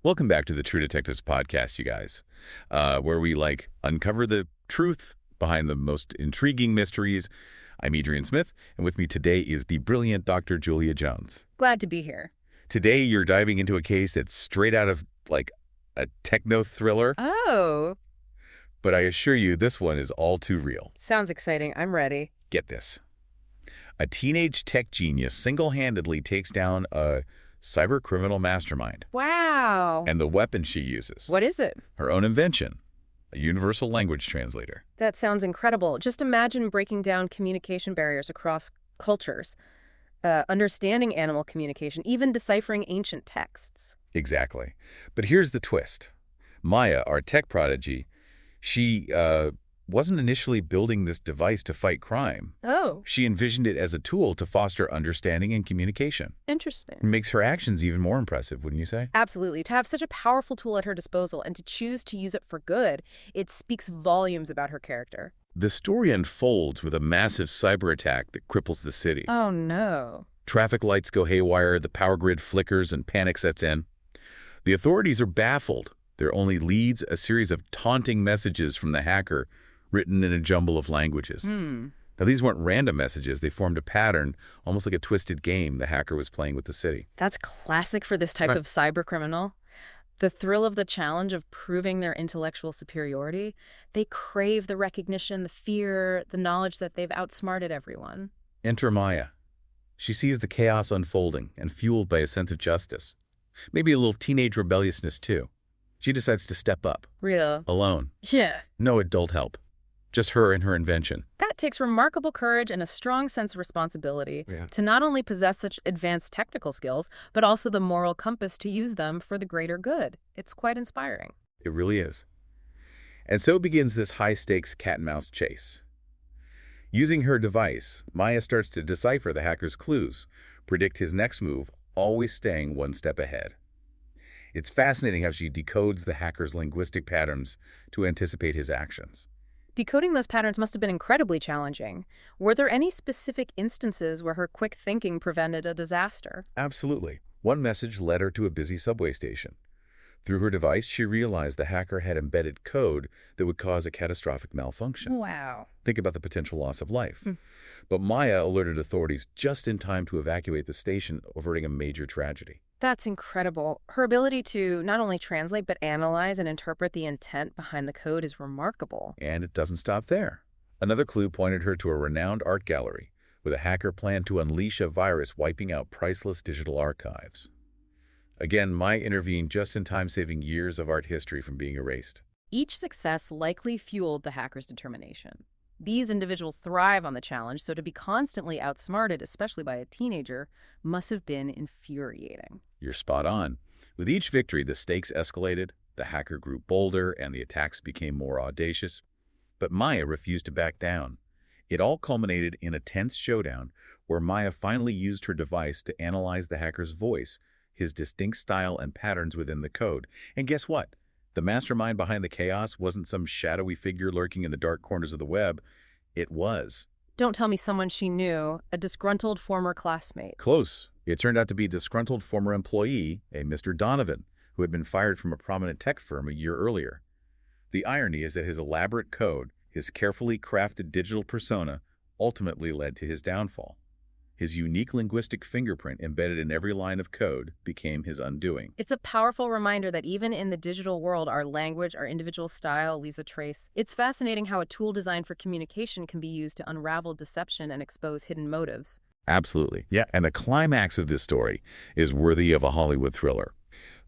Welcome back to the True Detectives podcast, you guys, where we uncover the truth behind the most intriguing mysteries. I'm Adrian Smith, and with me today is the brilliant Dr. Julia Jones. Glad to be here. Today, you're diving into a case that's straight out of, a techno thriller. Oh. But I assure you, this one is all too real. Sounds exciting. I'm ready. Get this. A teenage tech genius single-handedly takes down a cyber-criminal mastermind. Wow. And the weapon she uses. What is it? Her own invention, a universal language translator. That sounds incredible. Just imagine breaking down communication barriers across cultures, understanding animal communication, even deciphering ancient texts. Exactly. But here's the twist. Maya, our tech prodigy, she wasn't initially building this device to fight crime. Oh. She envisioned it as a tool to foster understanding and communication. Interesting. It makes her actions even more impressive, wouldn't you say? Absolutely. To have such a powerful tool at her disposal and to choose to use it for good, it speaks volumes about her character. The story unfolds with a massive cyber attack that cripples the city. Oh, no. Traffic lights go haywire, the power grid flickers, and panic sets in. The authorities are baffled. Their only leads a series of taunting messages from the hacker written in a jumble of languages. Now, these weren't random messages. They formed a pattern, almost like a twisted game the hacker was playing with the city. That's classic for this type of cyber criminal. The thrill of the challenge of proving their intellectual superiority. They crave the recognition, the fear, the knowledge that they've outsmarted everyone. Enter Maya. She sees the chaos unfolding and fueled by a sense of justice. Maybe a little teenage rebelliousness, too. She decides to step up. Real. Alone. Yeah. No adult help. Just her and her invention. That takes remarkable courage and a strong sense of responsibility to not only possess such advanced technical skills, but also the moral compass to use them for the greater good. It's quite inspiring. It really is. And so begins this high-stakes cat-and-mouse chase. Using her device, Maya starts to decipher the hacker's clues, predict his next move, always staying one step ahead. It's fascinating how she decodes the hacker's linguistic patterns to anticipate his actions. Decoding those patterns must have been incredibly challenging. Were there any specific instances where her quick thinking prevented a disaster? Absolutely. One message led her to a busy subway station. Through her device, she realized the hacker had embedded code that would cause a catastrophic malfunction. Wow. Think about the potential loss of life. But Maya alerted authorities just in time to evacuate the station, averting a major tragedy. That's incredible. Her ability to not only translate but analyze and interpret the intent behind the code is remarkable. And it doesn't stop there. Another clue pointed her to a renowned art gallery, where the hacker planned to unleash a virus wiping out priceless digital archives. Again, Maya intervened just in time, saving years of art history from being erased. Each success likely fueled the hacker's determination. These individuals thrive on the challenge, so to be constantly outsmarted, especially by a teenager, must have been infuriating. You're spot on. With each victory, the stakes escalated, the hacker grew bolder, and the attacks became more audacious. But Maya refused to back down. It all culminated in a tense showdown where Maya finally used her device to analyze the hacker's voice, his distinct style and patterns within the code. And guess what? The mastermind behind the chaos wasn't some shadowy figure lurking in the dark corners of the web. It was. Don't tell me someone she knew, a disgruntled former classmate. Close. It turned out to be a disgruntled former employee, a Mr. Donovan, who had been fired from a prominent tech firm a year earlier. The irony is that his elaborate code, his carefully crafted digital persona, ultimately led to his downfall. His unique linguistic fingerprint embedded in every line of code became his undoing. It's a powerful reminder that even in the digital world, our language, our individual style leaves a trace. It's fascinating how a tool designed for communication can be used to unravel deception and expose hidden motives. Absolutely. Yeah. And the climax of this story is worthy of a Hollywood thriller.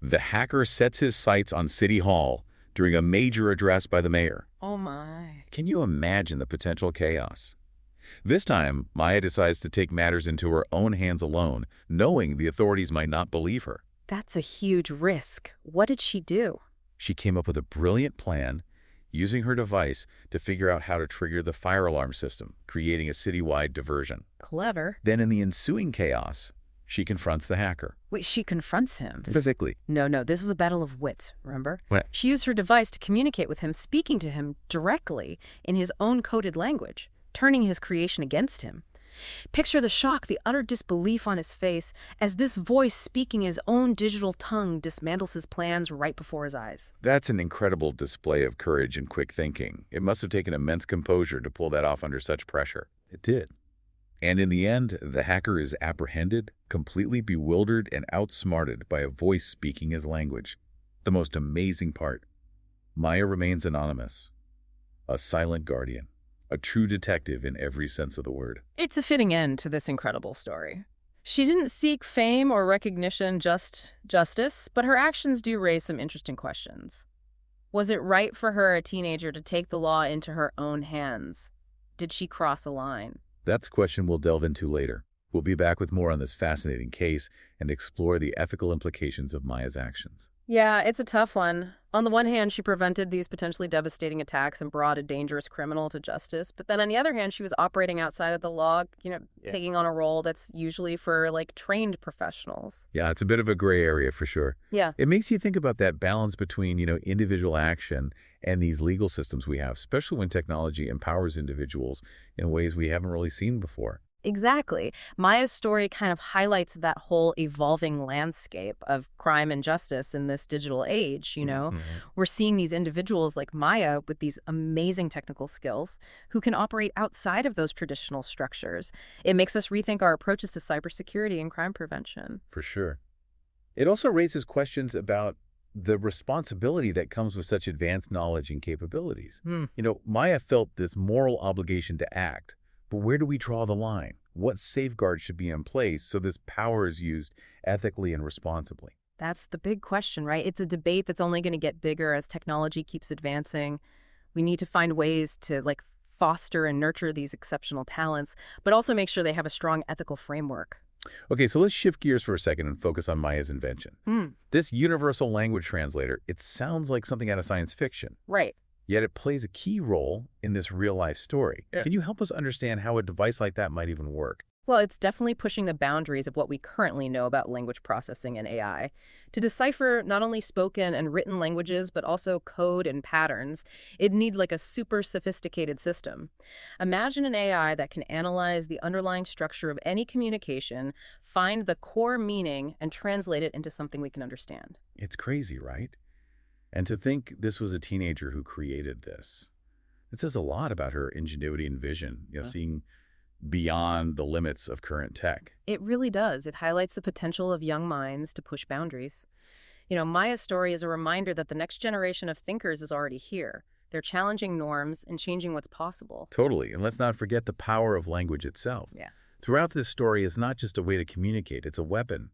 The hacker sets his sights on City Hall during a major address by the mayor. Oh my. Can you imagine the potential chaos? This time, Maya decides to take matters into her own hands alone, knowing the authorities might not believe her. That's a huge risk. What did she do? She came up with a brilliant plan, using her device to figure out how to trigger the fire alarm system, creating a citywide diversion. Clever. Then in the ensuing chaos, she confronts the hacker. Wait, she confronts him? Physically. No, this was a battle of wits, remember? What? She used her device to communicate with him, speaking to him directly in his own coded language, turning his creation against him. Picture the shock, the utter disbelief on his face as this voice speaking his own digital tongue dismantles his plans right before his eyes. That's an incredible display of courage and quick thinking. It must have taken immense composure to pull that off under such pressure. It did. And in the end, the hacker is apprehended, completely bewildered and outsmarted by a voice speaking his language. The most amazing part. Maya remains anonymous, a silent guardian, a true detective in every sense of the word. It's a fitting end to this incredible story. She didn't seek fame or recognition, just justice, but her actions do raise some interesting questions. Was it right for her, a teenager, to take the law into her own hands? Did she cross a line? That's a question we'll delve into later. We'll be back with more on this fascinating case and explore the ethical implications of Maya's actions. Yeah, it's a tough one. On the one hand, she prevented these potentially devastating attacks and brought a dangerous criminal to justice. But then on the other hand, she was operating outside of the law, taking on a role that's usually for, trained professionals. Yeah, it's a bit of a gray area for sure. Yeah. It makes you think about that balance between, individual action and these legal systems we have, especially when technology empowers individuals in ways we haven't really seen before. Exactly. Maya's story kind of highlights that whole evolving landscape of crime and justice in this digital age, We're seeing these individuals like Maya with these amazing technical skills who can operate outside of those traditional structures. It makes us rethink our approaches to cybersecurity and crime prevention. For sure. It also raises questions about the responsibility that comes with such advanced knowledge and capabilities. Maya felt this moral obligation to act. But where do we draw the line? What safeguards should be in place so this power is used ethically and responsibly? That's the big question, right? It's a debate that's only going to get bigger as technology keeps advancing. We need to find ways to foster and nurture these exceptional talents, but also make sure they have a strong ethical framework. Okay, so let's shift gears for a second and focus on Maya's invention. This universal language translator, it sounds like something out of science fiction. Right. Yet it plays a key role in this real-life story. Yeah. Can you help us understand how a device like that might even work? Well, it's definitely pushing the boundaries of what we currently know about language processing and AI. To decipher not only spoken and written languages, but also code and patterns, it'd need a super sophisticated system. Imagine an AI that can analyze the underlying structure of any communication, find the core meaning, and translate it into something we can understand. It's crazy, right? And to think this was a teenager who created this. It says a lot about her ingenuity and vision, seeing beyond the limits of current tech. It really does. It highlights the potential of young minds to push boundaries. Maya's story is a reminder that the next generation of thinkers is already here. They're challenging norms and changing what's possible. Totally. And let's not forget the power of language itself. Yeah. Throughout this story is not just a way to communicate. It's a weapon,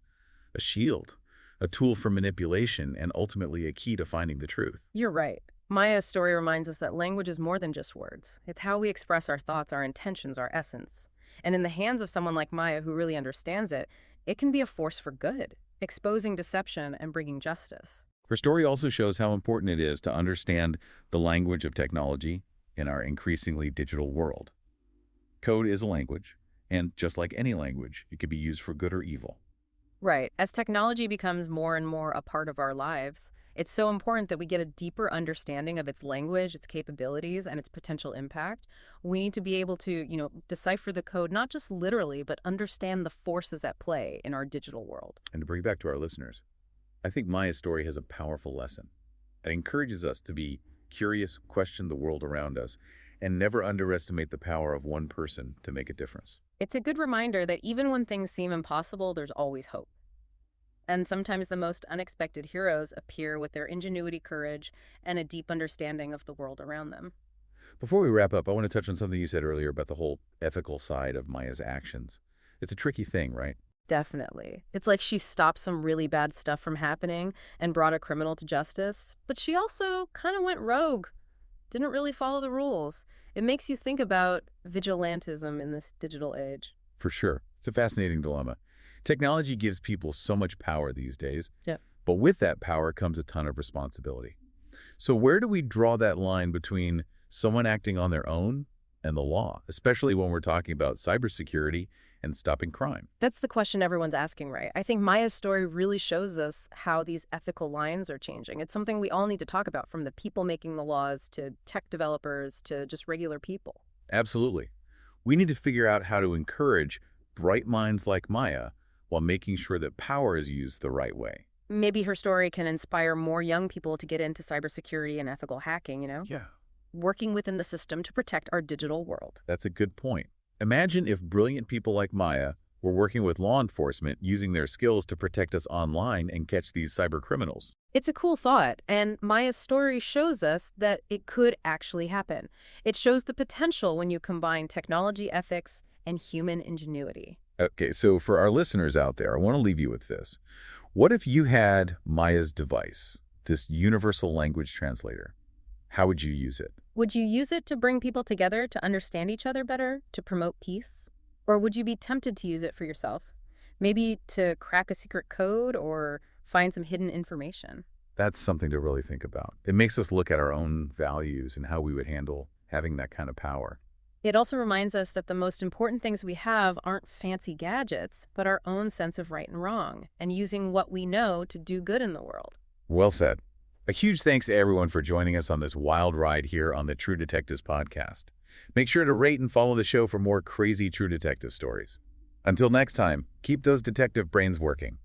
a shield, a tool for manipulation, and ultimately a key to finding the truth. You're right. Maya's story reminds us that language is more than just words. It's how we express our thoughts, our intentions, our essence. And in the hands of someone like Maya who really understands it, it can be a force for good, exposing deception and bringing justice. Her story also shows how important it is to understand the language of technology in our increasingly digital world. Code is a language, and just like any language, it can be used for good or evil. Right. As technology becomes more and more a part of our lives, it's so important that we get a deeper understanding of its language, its capabilities, and its potential impact. We need to be able to, decipher the code, not just literally, but understand the forces at play in our digital world. And to bring back to our listeners, I think Maya's story has a powerful lesson. It encourages us to be curious, question the world around us, and never underestimate the power of one person to make a difference. It's a good reminder that even when things seem impossible, there's always hope. And sometimes the most unexpected heroes appear with their ingenuity, courage, and a deep understanding of the world around them. Before we wrap up, I want to touch on something you said earlier about the whole ethical side of Maya's actions. It's a tricky thing, right? Definitely. It's like she stopped some really bad stuff from happening and brought a criminal to justice, but she also kind of went rogue, didn't really follow the rules. It makes you think about vigilantism in this digital age. For sure. It's a fascinating dilemma. Technology gives people so much power these days, but with that power comes a ton of responsibility. So where do we draw that line between someone acting on their own and the law, especially when we're talking about cybersecurity and stopping crime? That's the question everyone's asking, right? I think Maya's story really shows us how these ethical lines are changing. It's something we all need to talk about, from the people making the laws to tech developers to just regular people. Absolutely. We need to figure out how to encourage bright minds like Maya while making sure that power is used the right way. Maybe her story can inspire more young people to get into cybersecurity and ethical hacking, Yeah, working within the system to protect our digital world. that's a good point. Imagine if brilliant people like Maya were working with law enforcement using their skills to protect us online and catch these cyber criminals. It's a cool thought, and Maya's story shows us that it could actually happen. It shows the potential when you combine technology ethics and human ingenuity. Okay, so for our listeners out there, I want to leave you with this. What if you had Maya's device, this universal language translator? How would you use it? Would you use it to bring people together to understand each other better, to promote peace? Or would you be tempted to use it for yourself? Maybe to crack a secret code or find some hidden information? That's something to really think about. It makes us look at our own values and how we would handle having that kind of power. It also reminds us that the most important things we have aren't fancy gadgets, but our own sense of right and wrong, and using what we know to do good in the world. Well said. A huge thanks to everyone for joining us on this wild ride here on the True Detectives podcast. Make sure to rate and follow the show for more crazy True Detective stories. Until next time, keep those detective brains working.